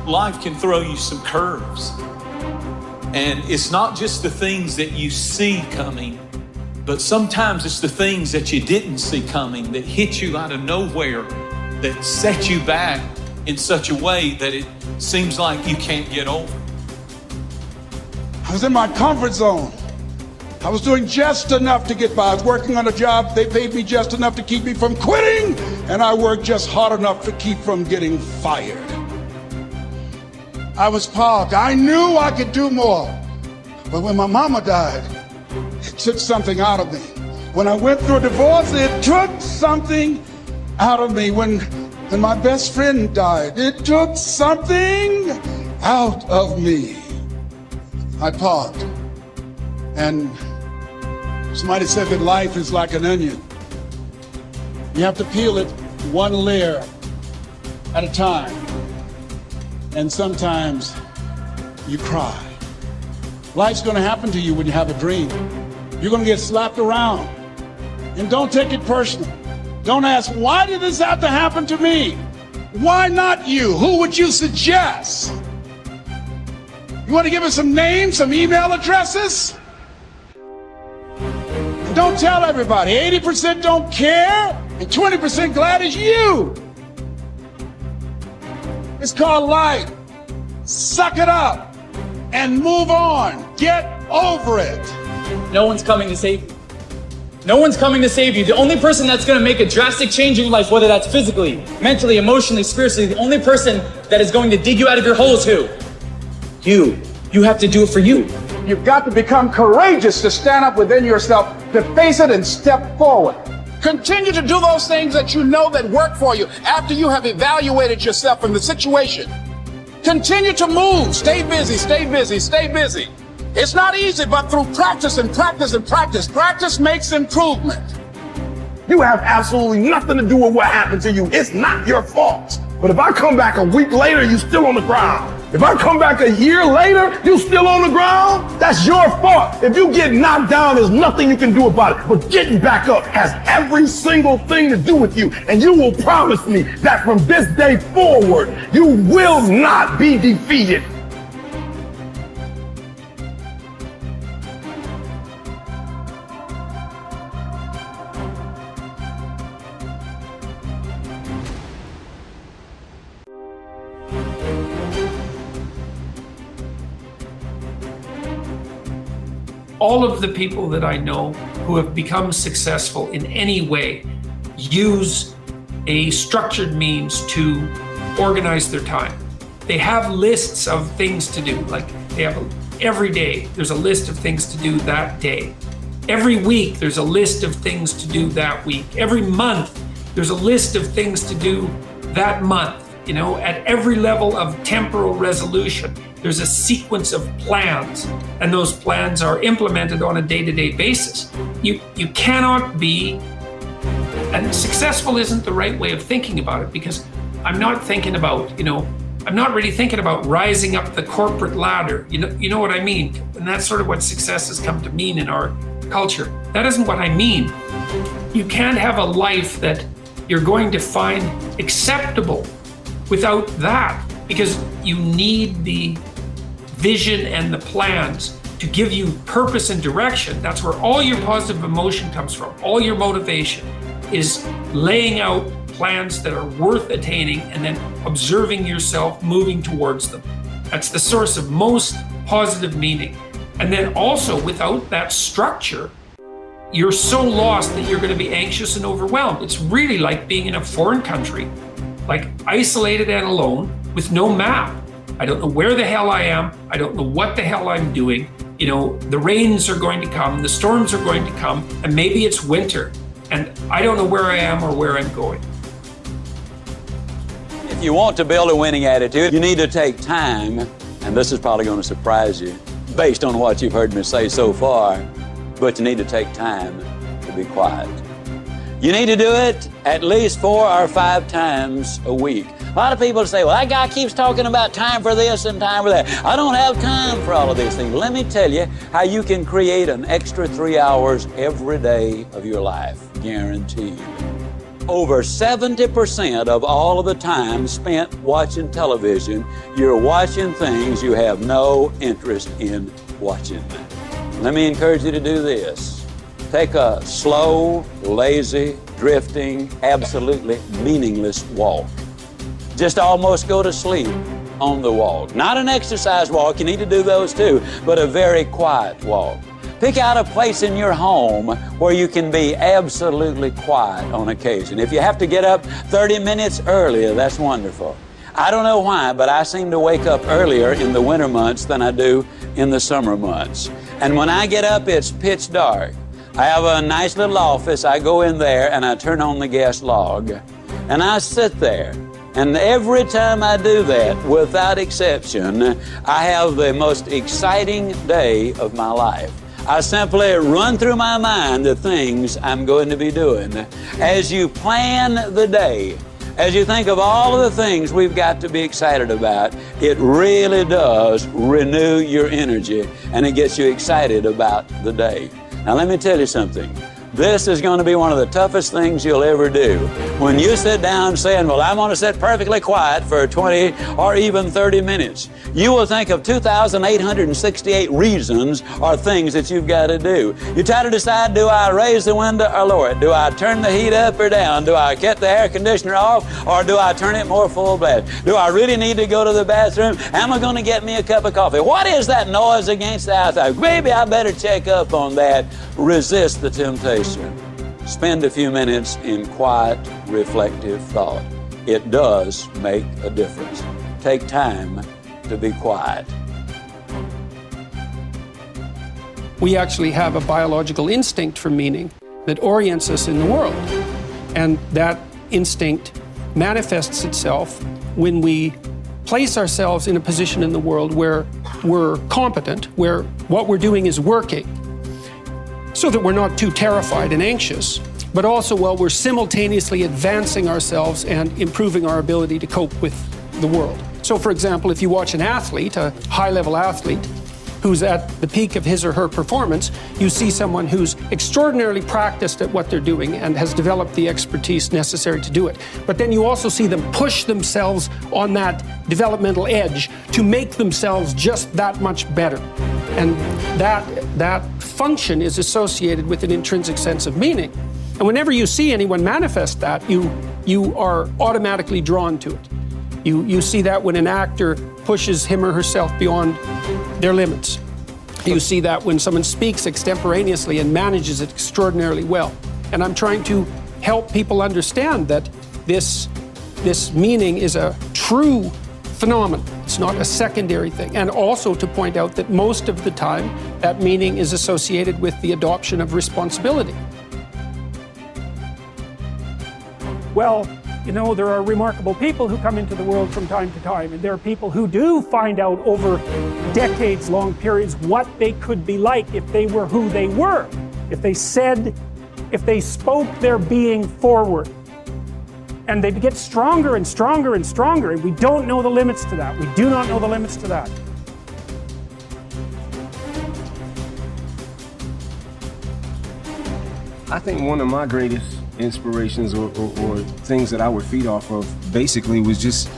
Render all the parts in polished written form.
life can throw you some curves. And it's not just the things that you see coming, but sometimes it's the things that you didn't see coming that hit you out of nowhere, that set you back in such a way that it seems like you can't get over. I was in my comfort zone. I was doing just enough to get by. I was working on a job. They paid me just enough to keep me from quitting, and I worked just hard enough to keep from getting fired. I was parked. I knew I could do more. But when my mama died, it took something out of me. When I went through a divorce, it took something out of me. When my best friend died, it took something out of me. I parked. And somebody said that life is like an onion. You have to peel it one layer at a time. And sometimes you cry. Life's gonna happen to you when you have a dream. You're gonna get slapped around. And don't take it personal. Don't ask, why did this have to happen to me? Why not you? Who would you suggest? You wanna give us some names, some email addresses? And don't tell everybody. 80% don't care, and 20% glad it's you. It's called life. Suck it up and move on. Get over it. No one's coming to save you. No one's coming to save you. The only person that's going to make a drastic change in your life, whether that's physically, mentally, emotionally, spiritually, the only person that is going to dig you out of your hole is who? You. You have to do it for you. You've got to become courageous to stand up within yourself, to face it and step forward. Continue to do those things that you know that work for you after you have evaluated yourself in the situation. Continue to move. Stay busy, stay busy, stay busy. It's not easy, but through practice and practice and practice, practice makes improvement. You have absolutely nothing to do with what happened to you. It's not your fault. But if I come back a week later, you're still on the ground. If I come back a year later, you still on the ground, that's your fault. If you get knocked down, there's nothing you can do about it. But getting back up has every single thing to do with you. And you will promise me that from this day forward, you will not be defeated. All of the people that I know who have become successful in any way use a structured means to organize their time. They have lists of things to do, like they have every day, there's a list of things to do that day. Every week, there's a list of things to do that week. Every month, there's a list of things to do that month. You know, at every level of temporal resolution, there's a sequence of plans, and those plans are implemented on a day-to-day basis. You cannot be, and successful isn't the right way of thinking about it, because I'm not thinking about, I'm not really thinking about rising up the corporate ladder. You know what I mean? And that's sort of what success has come to mean in our culture. That isn't what I mean. You can't have a life that you're going to find acceptable without that, because you need the vision and the plans to give you purpose and direction. That's where all your positive emotion comes from. All your motivation is laying out plans that are worth attaining and then observing yourself moving towards them. That's the source of most positive meaning. And then also, without that structure, you're so lost that you're going to be anxious and overwhelmed. It's really like being in a foreign country, like isolated and alone with no map. I don't know where the hell I am. I don't know what the hell I'm doing. The rains are going to come, the storms are going to come, and maybe it's winter, and I don't know where I am or where I'm going. If you want to build a winning attitude, you need to take time, and this is probably going to surprise you based on what you've heard me say so far, but you need to take time to be quiet. You need to do it at least 4 or 5 times a week. A lot of people say, well, that guy keeps talking about time for this and time for that. I don't have time for all of these things. Let me tell you how you can create an extra 3 hours every day of your life, guaranteed. over 70% of all of the time spent watching television, you're watching things you have no interest in watching. Let me encourage you to do this. Take a slow, lazy, drifting, absolutely meaningless walk. Just almost go to sleep on the walk. Not an exercise walk, you need to do those too, but a very quiet walk. Pick out a place in your home where you can be absolutely quiet on occasion. If you have to get up 30 minutes earlier, that's wonderful. I don't know why, but I seem to wake up earlier in the winter months than I do in the summer months. And when I get up, it's pitch dark. I have a nice little office. I go in there and I turn on the gas log and I sit there. And every time I do that, without exception, I have the most exciting day of my life. I simply run through my mind the things I'm going to be doing. As you plan the day, as you think of all of the things we've got to be excited about, it really does renew your energy and it gets you excited about the day. Now let me tell you something. This is going to be one of the toughest things you'll ever do. When you sit down saying, well, I'm going to sit perfectly quiet for 20 or even 30 minutes, you will think of 2,868 reasons or things that you've got to do. You try to decide, do I raise the window or lower it? Do I turn the heat up or down? Do I cut the air conditioner off or do I turn it more full blast? Do I really need to go to the bathroom? Am I going to get me a cup of coffee? What is that noise against the outside? Maybe I better check up on that. Resist the temptation. Spend a few minutes in quiet, reflective thought. It does make a difference. Take time to be quiet. We actually have a biological instinct for meaning that orients us in the world. And that instinct manifests itself when we place ourselves in a position in the world where we're competent, where what we're doing is working, so that we're not too terrified and anxious, but also while we're simultaneously advancing ourselves and improving our ability to cope with the world. So for example, if you watch an athlete, a high-level athlete, who's at the peak of his or her performance, you see someone who's extraordinarily practiced at what they're doing and has developed the expertise necessary to do it. But then you also see them push themselves on that developmental edge to make themselves just that much better. And that function is associated with an intrinsic sense of meaning. And whenever you see anyone manifest that, you are automatically drawn to it. You see that when an actor pushes him or herself beyond their limits. You see that when someone speaks extemporaneously and manages it extraordinarily well. And I'm trying to help people understand that this meaning is a true phenomenon. It's not a secondary thing. And also to point out that most of the time, that meaning is associated with the adoption of responsibility. Well, you know, there are remarkable people who come into the world from time to time, and there are people who do find out over decades-long periods what they could be like if they were who they were, if they spoke their being forward. And they get stronger and stronger and stronger, and we don't know the limits to that. We do not know the limits to that. I think one of my greatest inspirations or things that I would feed off of basically was just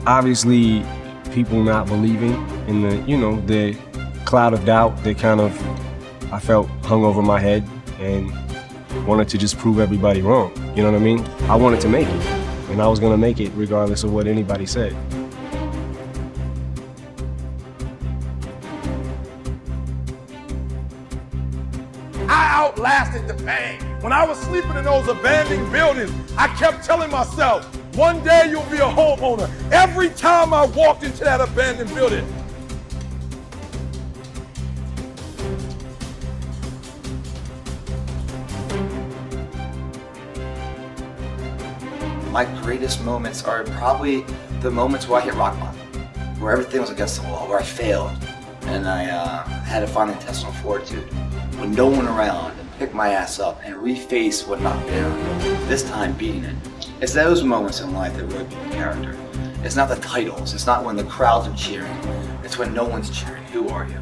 obviously people not believing in the cloud of doubt that kind of I felt hung over my head and wanted to just prove everybody wrong. You know what I mean? I wanted to make it, and I was gonna make it regardless of what anybody said. I outlasted the pain. When I was sleeping in those abandoned buildings, I kept telling myself, one day you'll be a homeowner. Every time I walked into that abandoned building, my greatest moments are probably the moments where I hit rock bottom, where everything was against the wall, where I failed, and I had to find intestinal fortitude with no one around and pick my ass up and reface what knocked me down, this time beating it. It's those moments in life that really build character. It's not the titles, it's not when the crowds are cheering, it's when no one's cheering. Who are you?